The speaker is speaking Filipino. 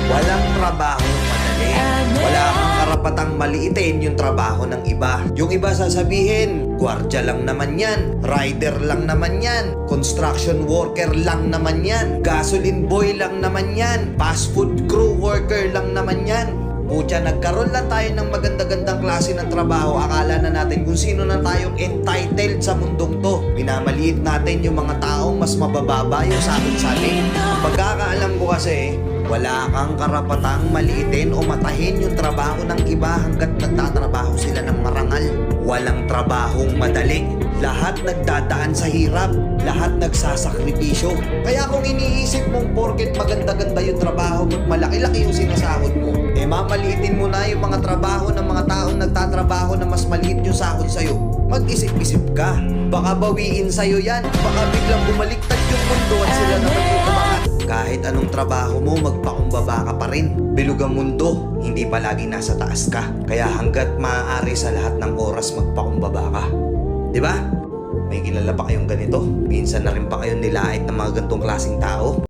Walang trabaho madali. Wala kang karapatang maliitin yung trabaho ng iba. Yung iba sasabihin, gwardiya lang naman yan, rider lang naman yan, construction worker lang naman yan, gasoline boy lang naman yan, fast food crew worker lang naman yan. Pucha, nagkaroon lang tayo ng maganda-gandang klase ng trabaho. Akala na natin kung sino na tayong entitled sa mundong to. Minamaliit natin yung mga taong mas mabababa yung sahod sa atin. Pagkakaalam ko kasi, wala kang karapatang maliitin o matahin yung trabaho ng iba hanggat nagtatrabaho sila ng marangal. Walang trabahong madali. Lahat nagdadaan sa hirap. Lahat nagsasakripisyo. Kaya kung iniisip mong porket maganda-ganda yung trabaho at malaki-laki yung sinasahod mo, mamaliitin mo na yung mga trabaho ng mga taong nagtatrabaho na mas maliit yung sahod sa'yo. Mag-isip-isip ka. Baka bawiin sa'yo yan. Baka biglang bumaliktad yung mundo at sila naman yung umangat. Kahit anong trabaho mo, magpakumbaba ka pa rin. Bilog ang mundo, hindi palagi nasa taas ka. Kaya hanggat maaari sa lahat ng oras, magpakumbaba ka. Diba? May kilala pa kayong ganito? Minsan na rin pa kayong nilait ng mga gantong klaseng tao?